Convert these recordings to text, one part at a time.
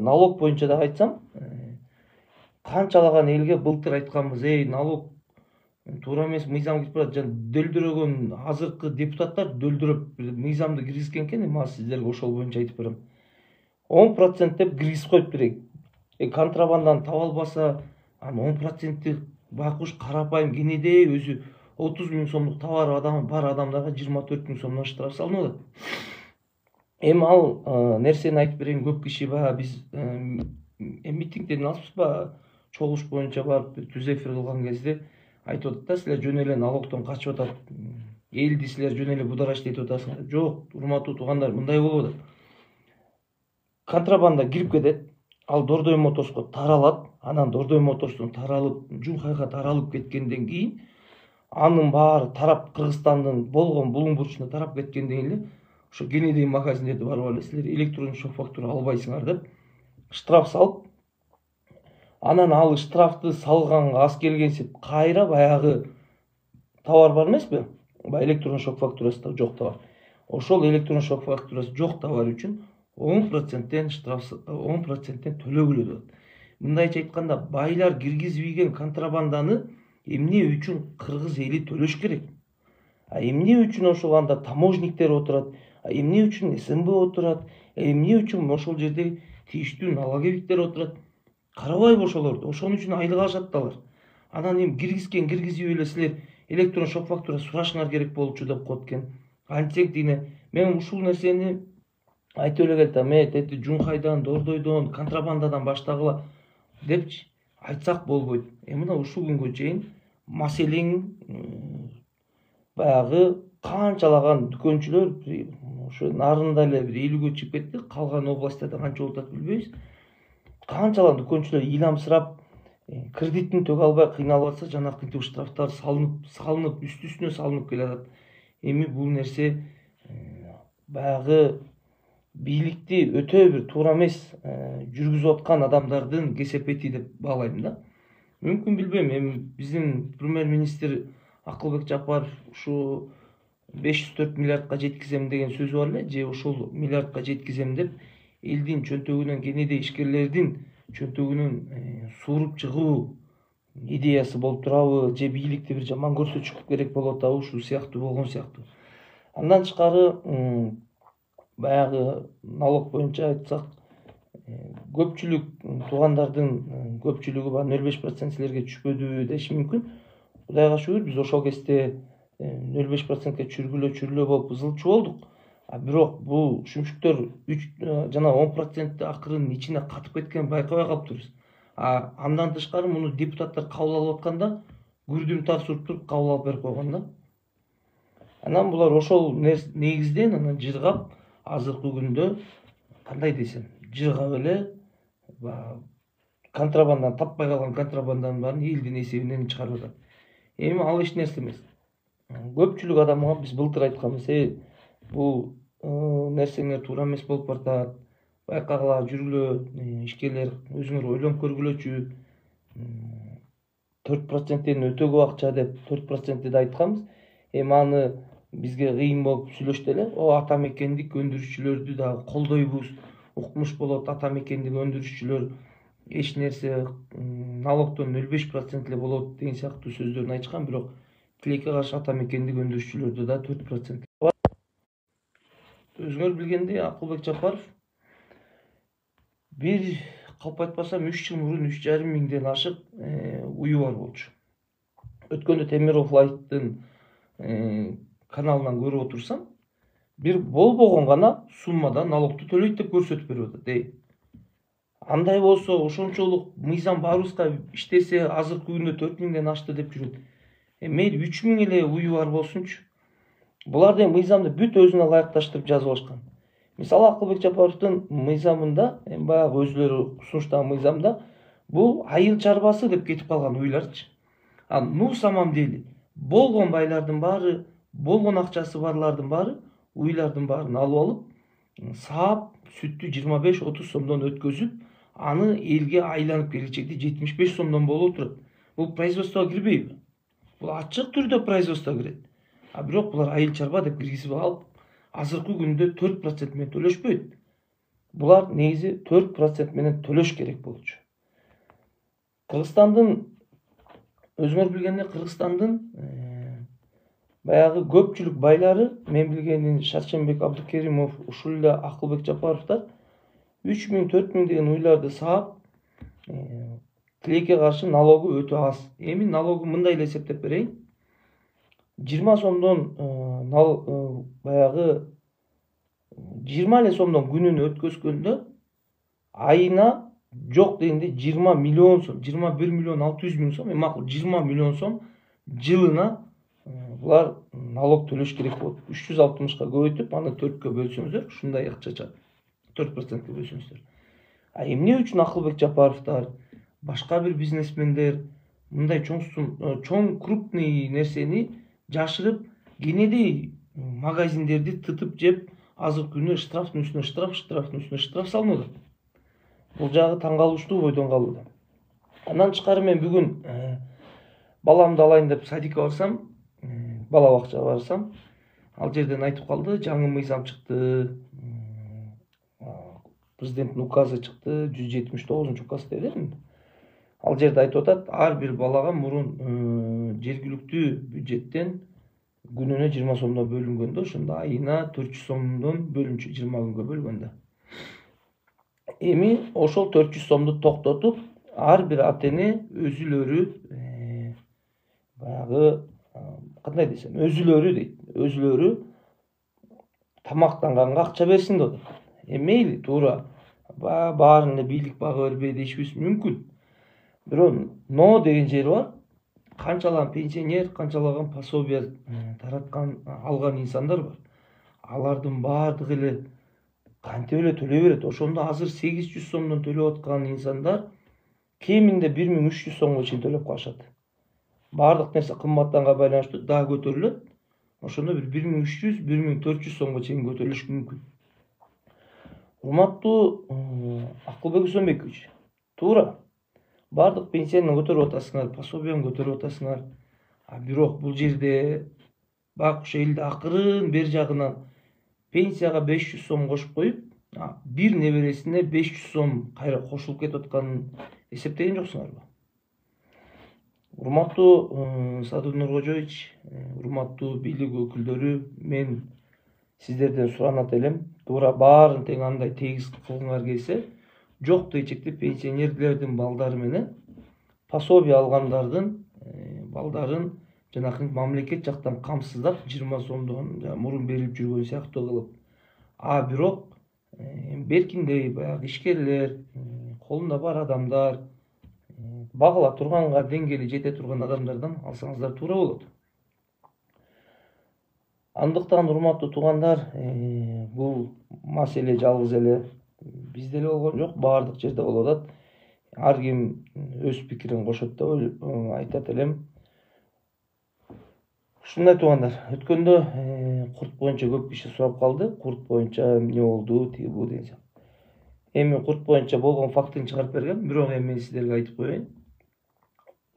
налог боюнча да айтсам, канчалаган элге былтыр айтканбыз, налог туура эмес, мыйзам кетип барат. Жана дөлдүрөгөн азыркы депутаттар дөлдүрөп мыйзамды киргизген экен. Эми сиздерге ошол боюнча айтып берем. 10% деп киргизип коюп берейик. Контрабанданы таба албаса, анын 10% байкуш карапайым кенедей өзү 30 000 сомдук товар бар адамдарга 24 000 сомдон штраф салынып атат. Эми ал нерсени айтып берейин, көп киши биз митингден алыспызбы, чогулуш боюнча барып түз эфир кылган кезде айтып атат да, силер жөн эле налогтон качып атат, элди силер жөн эле будораштетип атасыңар. Жок, урматтуу туугандар, мындай болуп атат. Контрабанда кирип кетет, ал Дордой Моторско таралат, анан Дордой Моторстон таралып, Жунхайга таралып кеткенден кийин, анын баары тарап Кыргызстандын болгон булуң бурчуна тарап кеткенден кийин эле ошо Кенедей магазиндерди барып эле силер электрондук шок фактура албайсыңар деп штраф салып, анан ал штрафты салганга аз келгенсип кайра баягы товар бар эмеспи? Баягы электрондук шок фактурасы жок товар. Ошол электрондук шок фактурасы жок товар үчүн 10%-тен штраф 10%-тен төлөгүлө деп. Мындайча айтканда, байлар киргизбеген контрабанданы эмне үчүн кыргыз эли төлөш керек? Эмне үчүн ошол анда таможниктер отурат? Эмне үчүн СМБ отурат? Эмне үчүн ошол жерде тийиштүү налоговиктер отурат? Карабайбы ошолорду? Ошон үчүн айлык алышат да алар. Анан эми киргизип эле силер электрон шок фактура сурашыңар керек болчу деп коет экен. Антсек дейне, мен ушул нерсени айтып эле келатам, тети Жунхайдан, Дордойдон, контрабандадан баштагыла депчи айтсак болбойт. Мына ушул күнгө чейин маселең баягы канчалаган дүкөнчүлөр ошо нарында эле бир 50-гө чыгып кетти, калган областьтарда канча болуп атат билбейбиз. Канчалаган дүкөнчүлөр ыйламсырап кредитин төгө албай кыйналып атса, жанакынтип штрафтар салынып үстүнө салынып келатат. Эми бул нерсе баягы бийликти өтө бир туура эмес жүргүзүп аткан адамдардын кесепети деп баалайм да. Мүмкүн билбейм, эми биздин премьер-министр Акылбек Жапаров ушу 504 миллиардка жеткизем деген сөзү бар эле, же ошол миллиардка жеткизем деп элдин чөнтөгүнөн, кенедей ишкерлердин чөнтөгүнөн сууруп чыгуу идеясы болуп турабы, же бийликти бир жаман көрсөтүш керек болуп атабы, ушул сыяктуу болгон сыяктуу. Андан тышкары баягы налог боюнча айтсак, көпчүлүк туугандардын көпчүлүгү 0,5% силерге түшпөдү деши мүмкүн. Кудайга шүгүр, биз ошол кезде 0,5%ке чүргүлө болуп ызылчу болдук. Бирок бул шүмшүктөр жана 10% акырынын ичине катып кеткенин байкабай калыптырбыз. Андан тышкары муну депутаттар кабыл алып атканда күрдүм тарс уруп туруп кабыл алып берип койгон да. Анан булар ошол негизден анан жыргап, азыркы күндө кандай десем, жыргап эле контрабанданы, таппай калган контрабанданын баарын элдин эсебинен чыгарып атат. Эми ал эч нерсе эмес. Көпчүлүк адамга биз былтыр айтканбыз, бул нерсеңер туура эмес болуп баратат, байкагыла, жүргүлө, ишкерлер өзүңөр ойлонуп көргүлөчү, 4%ден өтө көп акча деп 4% да айтканбыз. Эми аны бизге кыйын болуп сүйлөштү эле. Ата мекендик өндүрүүчүлөрдү дагы колдойбуз, укмуш болот, ата мекендик өндүрүүчүлөр эч нерсе налогтон 0,5% эле болот деген сыяктуу сөздөрүн айтышкан, бирок тилекке каршы ата мекендик өндүрүүчүлөрдө да 4% бар. Өзүңөр билгендей, Акылбек Жапаров бир калп айтпасам 3 жыл мурун 3,5 миңден ашык уyu бар болчу. Өткөндө Темиров Лайттын каналынан көрүп отурсам, бир болбогон гана суммадан налогду төлөйт деп көрсөтүп берип атат. Андай болсо, ошончолук мыйзам баарыбызга иштесе, азыркы күндө 4 миңден ашты деп жүрөт. Мейли 3 миң эле уyu бар болсунчу. Булар да мыйзамды бүт өзүнө ылайыкташтырып жазып алышкан. Мисалы Акылбек Жапаровдун мыйзамында, баягы өзүлөрү сунуштаган мыйзамда бул айыл чарбасы деп кетип калган уйларчы. Ну самом деле болгон байлардын баары, болгон акчасы барлардын баары, уйлардын баарын алып алып, саап сүттү 25-30 сомдон өткөзүп, аны элге айланып келечекте 75 сомдон болуп турат. Бул производствого кирбейби? Бул ачык түрдө производствого кирет. Бирок булар айыл чарба деп киргизип алып, азыркы күндө 4% менен төлөшпөйт. булар негизи 4% менен төлөш керек болчу. Кыргызстандын өзүңөр билгендей Кыргызстандын баягы көпчүлүк байлары, мен билгени Шаршенбек Абдыкеримов, ушул эле Акылбек Жапаровдор 3000-4000 деген уйларды саап, тилекке каршы налогу өтө аз. Эми налогу мындай эле эсептеп берейин. 20 сомдон баягы 20 эле сомдон күнүн өткөзгөндө айына жок дегенде 20 миллион сом, 21 миллион 600 миң сом, макул 20 миллион сом жылына булар налог төлөш керек болот. 360ка көбөйтүп, аны 4кө бөлсөңүздөр, ушундай акча чыгат. 4%ке бөлсөңүздөр. Эмне үчүн Акылбек Жапаровдор, башка бир бизнесмендер мындай чоң крупный нерсени жашырып, кенедей магазиндерди тытып жеп, азыркы күнү штрафтын үстүнө штраф салынып атат. Бул жагы таң калыштуу бойдон калууда. Андан тышкары мен бүгүн баламды алайын деп садикке барсам, бала бакчага барсам, ал жерден айтып калды, жаңы мыйзам чыкты, президенттин указы чыкты, 179-указ деди. Ал жерде айтып атат, ар бир балага мурун жергиликтүү бюджеттен күнүнө 20 сомдон бөлүнгөндө, ошондо айына 400 сомдон бөлүнчү 20 күнгө бөлгөндө. Эми ошол 400 сомду токтотуп, ар бир ата-эне өзүлөрү баягы кандай десем, өзүлөрү тамактанганга акча берсин деп атат. Мейли, туура, баарын эле бийлик бага бербей дешибиз мүмкүн. Бирок но деген жери бар. Канчалаган пенсионер, канчалаган пособие алган инсандар бар. Алардын баардыгы эле кантип эле төлөй берет. Ошондо азыр 800 сомдон төлөп аткан инсандар кеминде 1300 сомго чейин төлөп калышат. Баардык нерсе кымбаттанганга байланыштуу да көтөрүлөт. Ошондо бир 1300-1400 сомго чейин көтөрүлүшү мүмкүн. Урматтуу Акылбек Үсөнбекович, туура, баардык пенсияны көтөрүп атасыңар, пособияны көтөрүп атасыңар. Бирок бул жерде бак ошо элди акырын бер жагынан пенсияга 500 сом кошуп коюп, бир небересине 500 сом кайра кошулуп кетип атканын эсептеген жоксуңарбы? Урматтуу Садыр Нуркожоевич, урматтуу бийлик өкүлдөрү, мен сиздерден суранат элем, туура баарын тең андай тегиз кылгыңар келсе, жок дегичекте пенсионерлердин балдары менен пособие алгандардын балдарын жанакы мамлекет жактан камсыздап 20 сомдон мурун берилип жүргөн сыяктуу кылып. Бирок беркиндей баягы ишкерлер, колунда бар адамдар, багыла турганга деңгээли жете турган адамдардан алсаңыздар туура болот. Андыктан урматтуу туугандар, бул маселе жалгыз эле бизде эле болгон жок, баардык жерде болуп атат. Ар ким өз пикирин кошот деп айтат элем. Ушундай туугандар, өткөндө курт боюнча көп киши сурап калды. Курт боюнча эмне болду, тиги бу деген. Эми курт боюнча болгон фактын чыгарып бергем, бирок эми мен сиздерге айтып коеюн.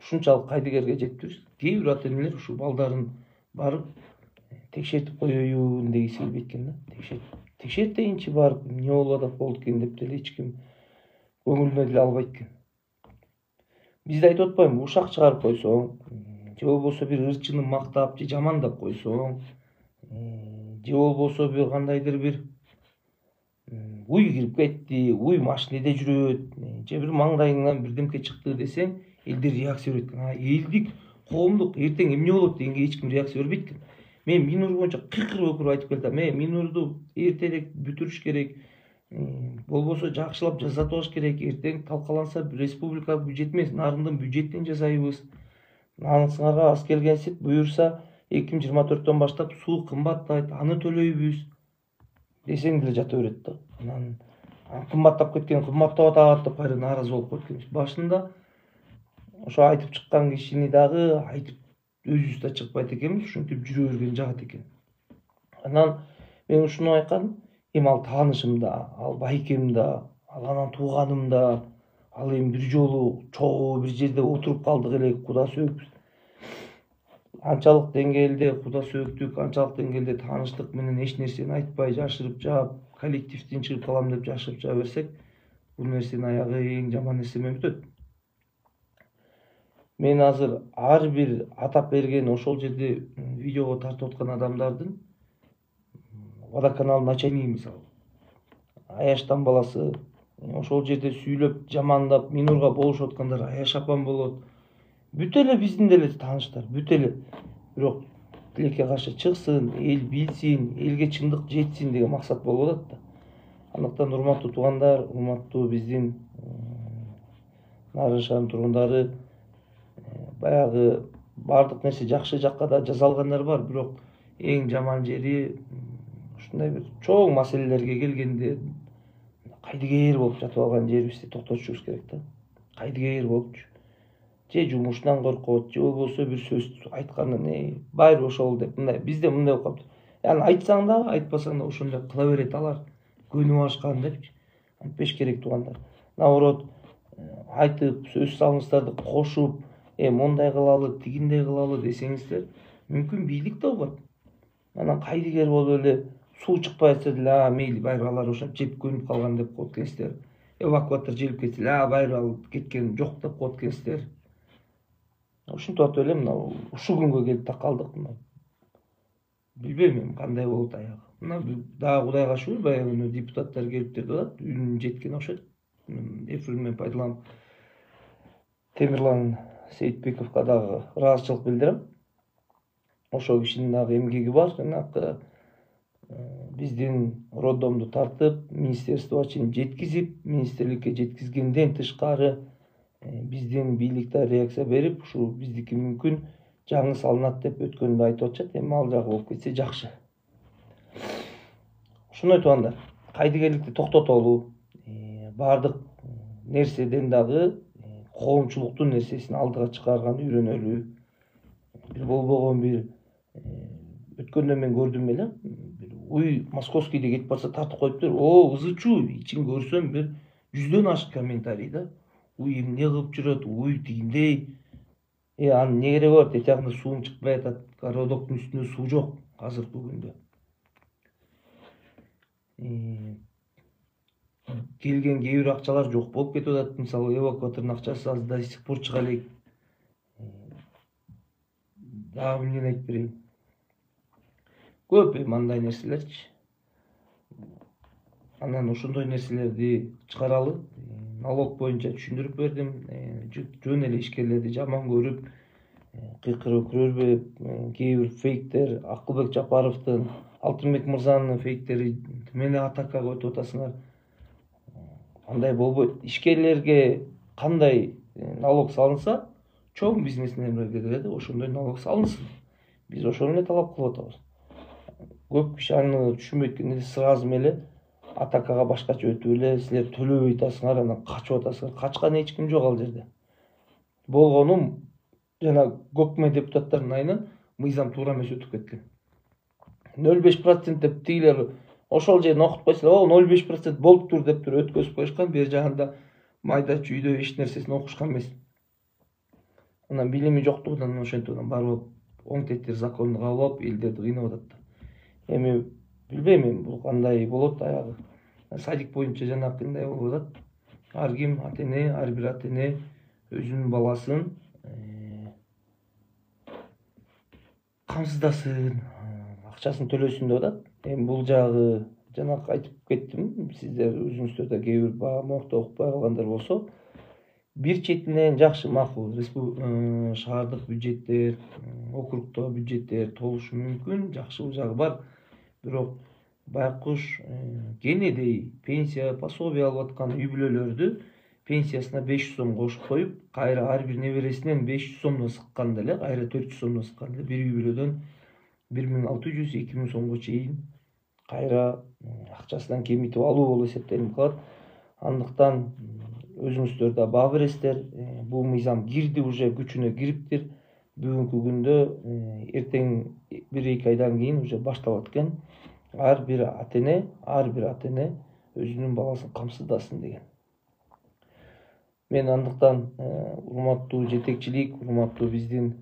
Ушунчалык кайдыгерге жетпиз. Кээ бир ата-энелер ушу балдарын барып текшертип коеюн дегиси келбейт экен да. Текшертейинчи барып, эмне болуп атат болду экен деп деле эч ким көңүлүнө деле албайт экен. Бизде айтып атпаймынбы, ушак чыгарып койсоң, же болбосо бир ырчыны мактап же жамандап койсоң, же болбосо бир кандайдыр бир уй кирип кетти, уй машинеде жүрөт, же бир маңдайыңан бирдемке чыкты десең, элдер реакция берет экен. Элдик, коомдук эртең эмне болот дегенге эч ким реакция бербейт экен. Мен Минур боюнча кыркыр айтып келатам. Минурду эртерээк бүтүрүш керек. Болбосо жакшылап жасатып алыш керек. Эртең талкаланса республика бюджети эмес, нарындын бюджетин жасайбыз. Анысыңарга аз келгенсип буюрса 2024-төн баштап суу кымбаттайт, аны төлөйбүз десең деле жата берет да. Анан кымбаттап кеткен, кымбаттап атат деп кайра нааразы болуп койт экен. Башында ошо айтып чыккан кишини дагы айтып өзүбүз да чыкпайт экенбиз, ушинтип жүрө берген жагат экен. Анан мен ушуну айткам, эми ал таанышым да, ал байкем да, ал анан тууганым да, ал эми бир жолу чогуу бир жерде отуруп калдык эле, куда сөөкпүз. Анчалык деңгээлде куда сөөктүк, анчалык деңгээлде тааныштык менен эч нерсени айтпай, жашырып жаап, коллективден чыгып калам деп жашып жа берсек, бул нерсенин аягы эң жаман нерсе менен бүтөт. Мен азыр ар бир атап берген ошол жерде видеого тартып аткан адамдардын водоканалдын начальниги мисалы Аяштан баласы ошол жерде сүйлөп жамандап минурга болушуп аткандар Аяш апам болот. Бүт эле биздин деле тааныштар, бүт эле. Бирок тилекке каршы чыксын, эл билсин, элге чындык жетсин деген максат болуп атат да. Андыктан урматтуу туугандар, урматтуу биздин Нарын шаарынын тургундары, баягы бардык нерсе жакшы жакка да жасалгандар бар, бирок эң жаман жери ушундай бир чоң маселелерге келгенде кайдыгер болуп жатып алган жерибизди токтотушубуз керек да. Кайдыгер болупчу. Же жумушунан коркот, же болбосо бир сөз айткандан байыр ошол деп мындай бизде мындай болуп калыптыр. Яны айтсаң да, айтпасаң да ошондой кыла берет алар. Көнүп алышкан депчи. Антпеш керек туугандар. Наоборот, айтып, сөз салыңыздарды кошуп, мондай кылалы, тигиндей кылалы десеңиздер, мүмкүн бийлик да угат. Анан кайдыгер болуп эле суу чыкпай атса деле, мейли байыр алар ошентип жеп көнүп калган деп коет экенсиздер. Эвакуатор желип кетсе деле, байыр ал кеткен жок деп коет экенсиздер. Ушинтип атып эле мына ушул күнгө келип такалдык. Билбейм кандай болот аягы. Мына дагы Кудайга шүгүр, баягы депутаттар келиптир деп атат, үнүн жеткен окшойт. Эфирмен пайдаланып Темирлан Сейитбековго дагы ыраазычылык билдирем. Ошол кишинин дагы эмгеги бар. Жанагы биздин роддомду тартып, министерство чейин жеткизип, министрликке жеткизгенден тышкары биздин бийлик да реакция берип, ушул биздики мүмкүн жаңы салынат деп өткөндө айтып атышат. Эми ал жагы болуп кетсе жакшы. Ошондой туугандар, кайдыгерликти токтотолу, бардык нерседен дагы коомчулуктун нерсесин алдыга чыгарганды үйрөнөлү. Бир болбогон бир өткөндө мен көрдүм эле, бир уй московскийде кетип барса тартып коюптур. Ызычуу, ичин көрсөм бир 100дөн ашык комментарий да. Уй эмне кылып жүрөт, уй тигиндей. Анын не кереги бар, эти жагында суум чыкпай атат. Городоктун үстүндө суу жок азыркы күндө. Келген кээ бир акчалар жок болуп кетип атат. Мисалы, эвакуатордун акчасы азыр до сих пор чыга элек. Дагы эмнени айтып берейин? Көп мындай нерселерчи. Анан ошондой нерселерди чыгаралы. Налог боюнча түшүндүрүп бердим. Жөн эле ишкерлерди жаман көрүп, кыйкырып көрбөп, кээ бир фейктер, Акылбек Жапаровдун, Алтынбек мырзанын фейктери эмне атакага өтүп атасыңар? Андай болбойт. Ишкерлерге кандай налог салынса, чоң бизнесмендерге деле ошондой налог салынсын. Биз ошону эле талап кылып атабыз. Көп киши аны түшүнбөйт экен, сразу эле атакага башкача өтүп эле силер төлөбөй атасыңар, анан качып атасыңар. Качкан эч ким жок ал жерде. Болгону жана көкмө депутаттардын айынан мыйзам туура эмес өтүп кеткен. 0,5% деп тигилер ошол жерин окутпайсыздар, 0,5% болуптур деп туруп өткөзүп коюшкан, бер жагында майда чүйдө эч нерсесин окушкан эмес. Анан билими жоктугунан ошентип барып оң тетир законду кабыл алып, элдерди кыйнап атат. Эми билбейм бул кандай болот аягы. Садик боюнча жанакындай болуп атат. Ар ким ата-эне, ар бир ата-эне өзүнүн баласын камсыздасын, акчасын төлөсүн деп атат. Эми бул жагы жанакы айтып кеттим, сиздер өзүңүздөр да кээ бир моокто укпай калгандар болсо, бир четинен жакшы, макул, шаардык бюджеттер, округдо бюджеттер толушу мүмкүн, жакшы бул жагы бар. Бирок байкуш кенедей пенсия, пособие алып аткан үй бүлөлөрдү пенсиясына 500 сом кошуп коюп, кайра ар бир небересинен 500 сомдон сыкканда эле, кайра 400 сомдон сыкканда эле бир үй бүлөдөн 1600-2000 сомго чейин кайра акчасынан кемитип алуу болуп эсептелип калат. Андыктан өзүңүздөр да баа бересиздер. Бул мыйзам кирди, уже күчүнө кириптир. Бүгүнкү күндө эртең 1-2 айдан кийин уже башталат экен. Ар бир ата-эне өзүнүн баласын камсыздасын деген. Мен андыктан урматтуу жетекчилик, урматтуу биздин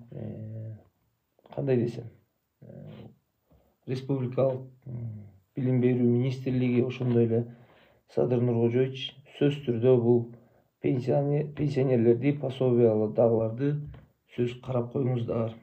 кандай десем, республикалык Билим берүү министрлиги, ошондой эле Садыр Нуркожоевич сөз түрдө бул пенсионерлерди, пособиядагыларды сөз карап коюңуздар.